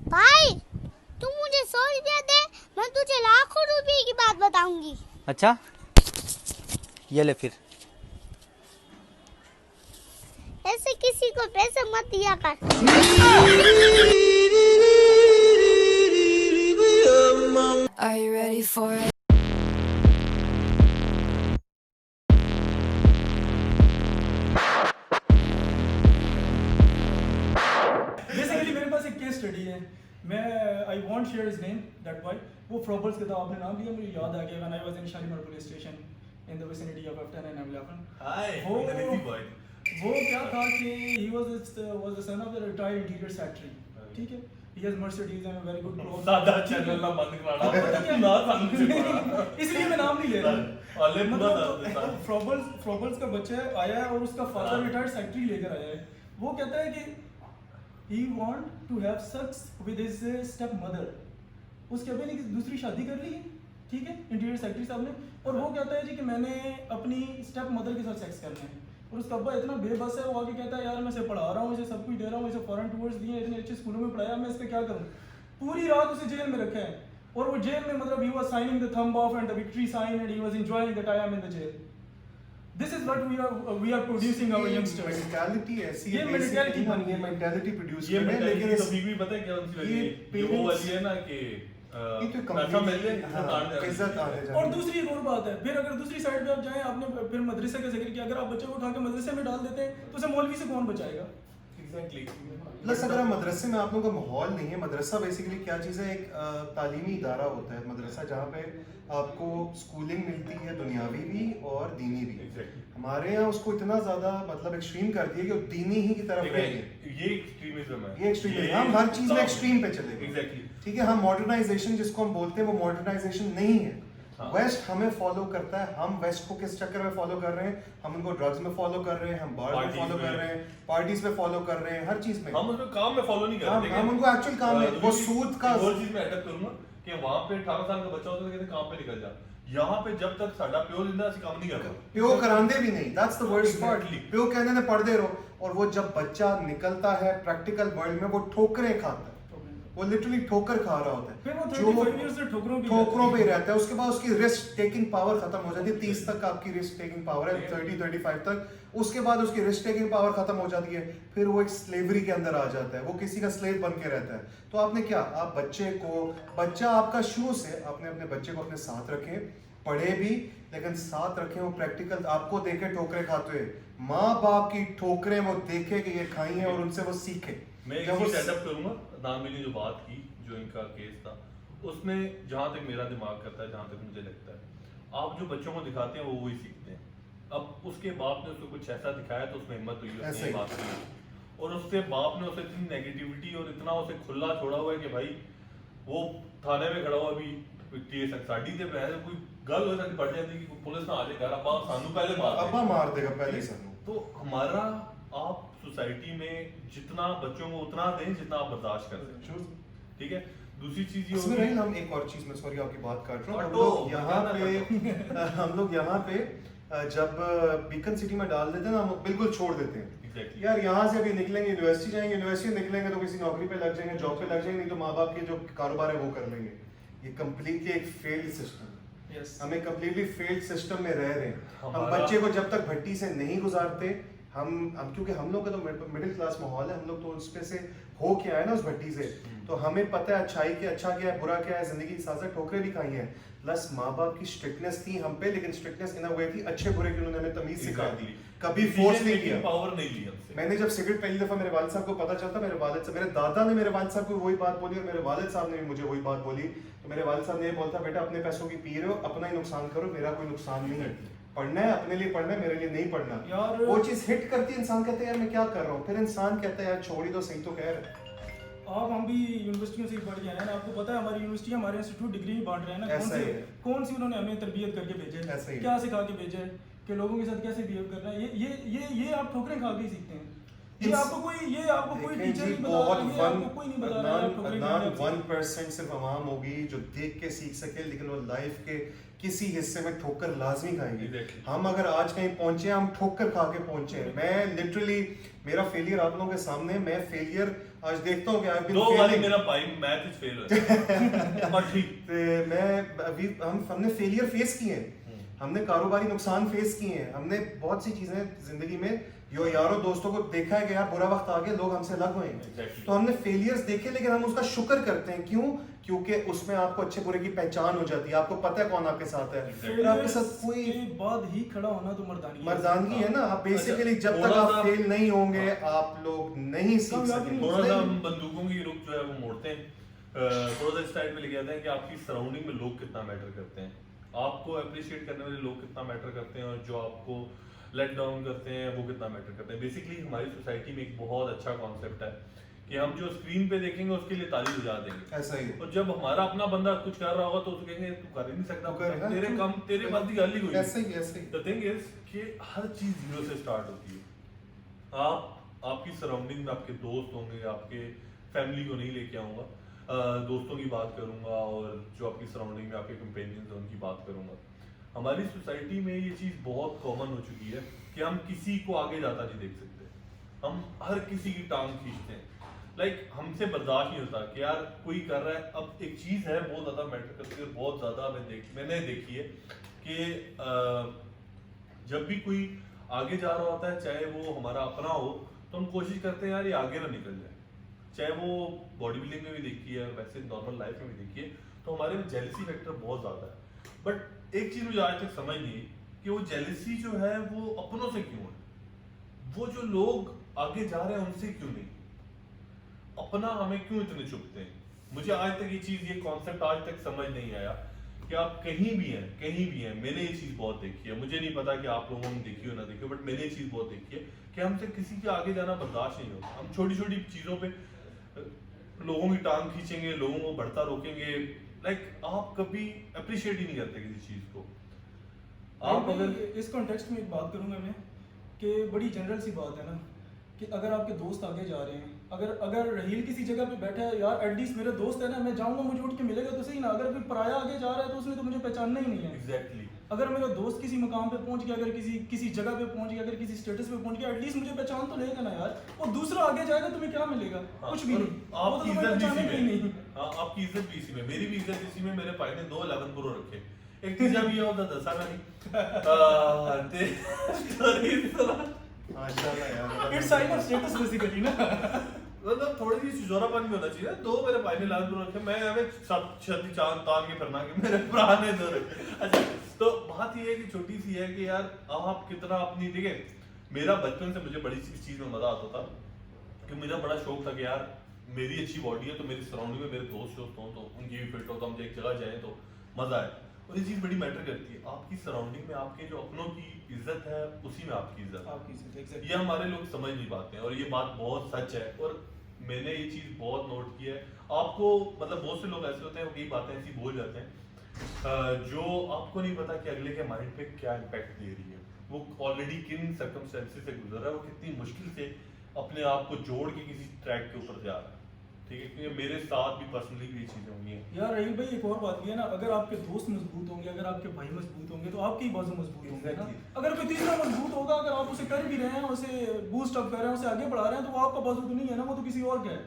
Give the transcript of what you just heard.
भाई तू मुझे 100 रुपया दे, मैं तुझे लाखों रुपए की बात बताऊंगी। अच्छा, ये ले फिर। ऐसे किसी को पैसे मत दिया कर। Are you ready for it? Basically मेरे पास एक केस स्टडी है, मैं I want share his name that why. वो फ्रॉबल्स का था, आपने नाम लिया मुझे याद आ गया। When I was in Shalimar police station in the vicinity of F10 and M11। वो क्या था कि he was the son of the retired interior secretary, ठीक है। He has Mercedes and very good cloth. दादा चैनल ना बंद कराना ना संग से पड़ा, इसलिए मैं नाम नहीं ले रहा। अले मतलब फ्रॉबल्स का बच्चा आया है और उसका फादर रिटायर्ड सेक्रेटरी लेकर आया है। वो कहता है कि he want to have sex with his step mother। उसके अभी ने दूसरी शादी कर ली है, ठीक है, इंटीरियर सेक्रेटरी साहब ने। और वो कहता है जी कि मैंने अपनी स्टेप मदर के साथ सेक्स करना है। और उसका अब्बा इतना बेबस है, वो आगे कहता है यार मैं इसे पढ़ा रहा हूँ, इसे सब कुछ दे रहा हूँ, इसे फॉरेन टूर्स दिए, इतने अच्छे स्कूलों में पढ़ाया, मैं इस पर क्या करूँ। पूरी रात उसे जेल में रखा है। और वो जेल में मतलब he was signing the thumb off and the victory sign and he was enjoying that I am in the jail। This is what we are producing our youngsters। Mentality ऐसी ये है, mentality basically बन गई ये mentality produce ये कर रहे हैं। लेकिन लेकिन कभी भी पता है क्या उनकी ये वाली ये वो वाली है ना कि ये तो पैसा मिल जाए इज्जत आने और जाने। दूसरी एक और बात है, फिर अगर दूसरी साइड पे आप जाएं, आपने फिर मदरसे का जिक्र किया, अगर आप बच्चे को उठा के मदरसे में डाल देते हैं तो उसे मौलवी से कौन बचाएगा। एग्जैक्टली। प्लस अगर आप मदरसे में आप लोगों का माहौल नहीं है, मदरसा बेसिकली क्या चीज़ है, एक तालीमी इदारा होता है मदरसा, जहाँ पे आपको स्कूलिंग मिलती है दुनियावी भी और दीनी भी। Exactly. हमारे यहाँ उसको इतना ज़्यादा मतलब एक्सट्रीम कर दिया कि वो दीनी ही की तरफ रह गए। ये एक्सट्रीमिज्म है, ये एक्सट्रीम, हम हर चीज़ में एक्सट्रीम पे चले गए। एग्जैक्टली। ठीक है, हम मॉडर्नाइजेशन जिसको हम बोलते हैं वो मॉडर्नाइजेशन नहीं है। हाँ। वेस्ट हमें फॉलो करता है, हम वेस्ट को किस चक्कर में फॉलो कर रहे हैं, हम उनको ड्रग्स में फॉलो कर रहे हैं, हम बार में Parties फॉलो कर में। रहे हैं, पार्टीज में फॉलो कर रहे हैं, हर चीज में। हम उसको काम में फॉलो नहीं कर रहे, हम उनको एक्चुअल काम में वो सूद का और चीज में अटैक करूंगा कि वहां पे 18 साल का बच्चा होता है तो कहते काम पे निकल जा। यहाँ पे जब तक साडा प्यो जिंदा ਅਸੀਂ काम नहीं कर रहे। प्यो करांदे भी नहीं, that's the worst part. Exactly. प्यो कहने ने पढ़ते रहो, और वो जब बच्चा निकलता है प्रैक्टिकल वर्ल्ड में वो ठोकरें खाता है, वो लिटरली ठोकर खा रहा होता फिर है, वो जो 35 years से ठोकरों पे ही रहता है। उसके बाद उसकी रिस्क टेकिंग पावर खत्म हो जाती है, 30 तक आपकी रिस्क टेकिंग पावर है, 30-35 तक। उसके बाद उसकी रिस्क टेकिंग पावर खत्म हो जाती है, फिर वो एक स्लेवरी के अंदर आ जाता है, वो किसी का स्लेव बन के रहता है। तो आपने क्या, आप बच्चा आपका शुरू से आपने अपने बच्चे को अपने साथ रखे, पढ़े भी लेकिन साथ रखे, वो प्रैक्टिकल आपको देखे ठोकरे खाते हुए, माँ बाप की ठोकरें वो देखे कि ये खाई हैं और उनसे वो सीखे। मैं एक चीज सेटअप करूंगा, नामी ने जो बात की, जो इनका केस था, उसमें जहां तक मेरा दिमाग करता है, जहां तक मुझे लगता है, आप जो बच्चों को दिखाते हैं वो वही सीखते हैं। अब उसके बाप ने उसको कुछ ऐसा दिखाया तो उसमें हिम्मत हुई, उसने बात की, और उसके बाप ने उसे इतनी नेगेटिविटी और इतना उसे खुला छोड़ा हुआ है कि भाई वो थाने में खड़ा हुआ अभी केस साड़ी से पहले कोई गल हो सकती बढ़ जाती कि पुलिस ना आ जाए घर, अब्बा सानू पहले अब्बा मार देगा पहले सानू। तो हमारा आप सोसाइटी में जितना बच्चों को उतना दें जितना आप बर्दाश्त कर सकते, ठीक है। दूसरी चीज ये होगी, हम एक और चीज में सॉरी आपकी बात काट रहा हूँ, हम लोग यहाँ पे जब बीकन सिटी में डाल देते हैं ना, हम बिल्कुल छोड़ देते हैं। Exactly. यार यहाँ से अभी निकलेंगे यूनिवर्सिटी जाएंगे, यूनिवर्सिटी निकलेंगे तो किसी नौकरी पे लग जाएंगे, जॉब पे लग जाएंगे, नहीं तो माँ बाप के जो कारोबार है वो कर लेंगे। ये कम्प्लीटली एक फेल्ड सिस्टम, हम एक कम्प्लीटली फेल्ड सिस्टम में रह रहे हैं। हम बच्चे को जब तक भट्टी से नहीं गुजारते, हम क्योंकि हम लोग का तो मिडिल क्लास माहौल है, हम लोग तो उसपे से हो क्या है ना, उस भट्टी से, तो हमें पता है अच्छाई के अच्छा क्या है, बुरा क्या है, जिंदगी की साथ ठोकरें भी खाई हैं। प्लस माँ बाप की स्ट्रिक्टनेस थी हम पे, लेकिन स्ट्रिक्टनेस इन अ वे थी अच्छे बुरे की, उन्होंने हमें तमीज सिखा दी, कभी फोर्स नहीं किया, पावर नहीं ली हमसे। मैंने जब सिगरेट पहली दफा मेरे वालिद साहब को पता चलता, मेरे दादा ने मेरे वालिद साहब को वही बात बोली और मेरे वालिद साहब ने भी मुझे वही बात बोली। तो मेरे वालिद साहब ने बोलता, बेटा अपने पैसों की पी रहे हो, अपना ही नुकसान करो, मेरा कोई नुकसान नहीं है, पढ़ना है अपने लिए पढ़ना है, मेरे लिए नहीं पढ़ना। वो चीज हिट करती है, इंसान कहते हैं यार मैं क्या कर रहा हूँ, फिर इंसान कहता है यार छोड़ ही दो, सही तो कह रहे। आप हम भी यूनिवर्सिटियों से पढ़ के आए हैं, आपको पता है हमारी यूनिवर्सिटी हमारे इंस्टीट्यूट डिग्री बांट रहे हैं ना, कौन सी उन्होंने हमें तरबियत करके भेजे है, क्या सिखा के भेजे है कि लोगों के साथ कैसे बिहेव करना है। ये आप ठोकरें खा के सीखते हैं। ये आपको कोई टीचर नहीं बता रहा, ये आपको कोई नहीं बता रहा है। 1% सिर्फ आवाम होगी जो देख के सीख सके, लेकिन वो लाइफ के किसी हिस्से में ठोकर लाजमी खाएंगे। हम अगर आज कहीं पहुंचे, हम ठोकर खा के पहुंचे। मैं लिटरली, मेरा फेलियर आप लोगों के सामने, मैं फेलियर आज देखता हूं कि आई दो वाली मेरा भाई मैथ फेल हो पर ठीक ते मैं अभी हमने फेलियर फेस किए हैं, हमने कारोबारी नुकसान फेस किए हैं, हमने बहुत सी चीजें जिंदगी में यारों दोस्तों को देखा है कि यार बुरा वक्त आ गया, लोग हमसे अलग हुए हैं। तो हमने फेलियर्स देखे, लेकिन हम उसका शुक्र करते हैं। क्यों? क्योंकि उसमें आपको अच्छे बुरे की पहचान हो जाती है, आपको पता है कौन आपके साथ है। फिर आपके साथ कोई बाद ही खड़ा होना तो मर्दानगी है ना। आप बेसिकली जब तक आप फेल नहीं होंगे आप लोग नहीं सीख सकेंगे। थोड़ा सा हम बंदूकों की रुख जो है वो मोड़ते हैं, थोड़ा सा इस टाइप में लेके आते हैं कि आपकी सराउंडिंग में लोग कितना मैटर करते हैं, आपको अप्रिशिएट करने वाले लोग कितना मैटर करते हैं, और जो आपको लेट डाउन करते हैं वो कितना मैटर करते हैं। बेसिकली हमारी सोसाइटी में एक बहुत अच्छा कॉन्सेप्ट है कि हम जो स्क्रीन पे देखेंगे उसके लिए ताली बजा देंगे, ऐसा ही। और जब हमारा अपना बंदा कुछ कर रहा होगा तो उसको कहेंगे तू कर ही नहीं सकता, तेरे कम तेरे पास की गाली कोई ऐसे ही। द थिंग इज कि हर चीज जीरो से स्टार्ट होती है। आपकी सराउंडिंग में आपके दोस्त होंगे, आपके फैमिली को नहीं लेके आऊंगा, दोस्तों की बात करूंगा, और जो आपकी सराउंडिंग में आपके कंपेनियंस हैं उनकी बात करूंगा। हमारी सोसाइटी में ये चीज़ बहुत कॉमन हो चुकी है कि हम किसी को आगे जाता नहीं देख सकते, हम हर किसी की टांग खींचते हैं। लाइक हमसे बर्दाश्त नहीं होता कि यार कोई कर रहा है। अब एक चीज़ है बहुत ज़्यादा मैटर करती है, बहुत ज़्यादा मैंने देखी है कि जब भी कोई आगे जा रहा होता है, चाहे वो हमारा अपना हो, तो हम कोशिश करते हैं यार ये आगे ना निकल जाए। चाहे वो बॉडी बिल्डिंग में भी देखी है, वैसे नॉर्मल लाइफ में भी देखी है, तो हमारे में जेलसी फैक्टर बहुत ज़्यादा है। बट एक चीज़ मुझे आज तक समझ नहीं कि वो जेलसी जो है वो अपनों से क्यों है, वो जो लोग आगे जा रहे हैं उनसे क्यों नहीं, अपना हमें क्यों इतने चुभते हैं। मुझे आज तक ये चीज़, ये कॉन्सेप्ट आज तक समझ नहीं आया कि आप कहीं भी हैं। मैंने ये चीज़ बहुत देखी है, मुझे नहीं पता कि आप लोगों ने देखी हो ना देखी हो, बट मैंने ये चीज़ बहुत देखी है कि हमसे किसी के आगे जाना बर्दाश्त नहीं होता। हम छोटी छोटी चीज़ों पे लोगों की टांग खींचेंगे, लोगों को बढ़ता रोकेंगे। लाइक आप कभी अप्रिशिएट ही नहीं करते किसी चीज़ को। आप अगर इस कॉन्टेक्स्ट में एक बात करूंगा मैं कि बड़ी जनरल सी बात है ना कि अगर आपके दोस्त आगे जा रहे हैं, अगर रहील किसी जगह पे बैठा है, यार एटलीस्ट मेरा दोस्त है ना, मैं जाऊंगा मुझे उठ के मिलेगा तो सही ना। अगर कोई पराया आगे जा रहा है तो उसने तो मुझे पहचानना ही नहीं है। एग्जैक्टली। अगर मेरा दोस्त किसी मुकाम पे पहुंच गया, अगर किसी जगह पे पहुंच गया, अगर किसी स्टेटस पे पहुंच गया, एटलीस्ट मुझे पहचान तो लेगा ना यार। और दूसरा आगे जाएगा तुम्हें क्या मिलेगा? कुछ भी नहीं। आपकी तो इज्जत पहचानेगा ही नहीं। आपकी इज्जत भी इसी में, मेरी भी इज्जत इसी में। मेरे भाई ने 2 11 प्रो रखे, एक तीजा भी है उधर दसा नहीं। माशाल्लाह यार, it's sign of status basically ना। मतलब थोड़ी सी चिजोरापन भी होना चाहिए। 2 मेरे भाई ने 11 प्रो रखे, मैं हमें सब छती चांद तान के फिरना कि मेरे भरा ने 2 रखे। अच्छा, तो बात ये है कि छोटी सी है कि यार आप कितना अपनी देखें। मेरा बचपन से मुझे बड़ी इस चीज़ में मजा आता था कि मुझे बड़ा शौक था कि यार मेरी अच्छी बॉडी है तो मेरी सराउंडिंग में मेरे दोस्त हों तो उनकी भी फिट हो, तो हम एक जगह जाएं तो मजा आए। और ये चीज़ बड़ी मैटर करती है। आपकी सराउंडिंग में आपके जो अपनों की इज्जत है उसी में आपकी इज्जत है। ये हमारे लोग समझ नहीं पाते हैं, और ये बात बहुत सच है। और मैंने ये चीज़ बहुत नोट की है। आपको मतलब बहुत से लोग ऐसे होते हैं, कई बातें ऐसी बोल जाते हैं जो आपको नहीं पता कि अगले के माइंड पे क्या इम्पैक्ट दे रही है। वो ऑलरेडी किन सर्कमस्टेंसेस से गुजर रहा है, वो कितनी मुश्किल से अपने आप को जोड़ के किसी ट्रैक के ऊपर जा रहा है। ठीक है, क्योंकि मेरे साथ भी पर्सनली ये चीज़ें हुई हैं। यार रहील भाई, एक और बात भी है ना, अगर आपके दोस्त मजबूत होंगे, अगर आपके भाई मजबूत होंगे, तो आपकी बाजू मजबूत होंगे ना। अगर कोई तीसरा मजबूत होगा, अगर आप उसे कर भी रहे हैं, उसे बूस्ट अप कर रहे हैं, उसे आगे बढ़ा रहे हैं, तो वो आपका बाजू तो नहीं है ना, वो तो किसी और का है।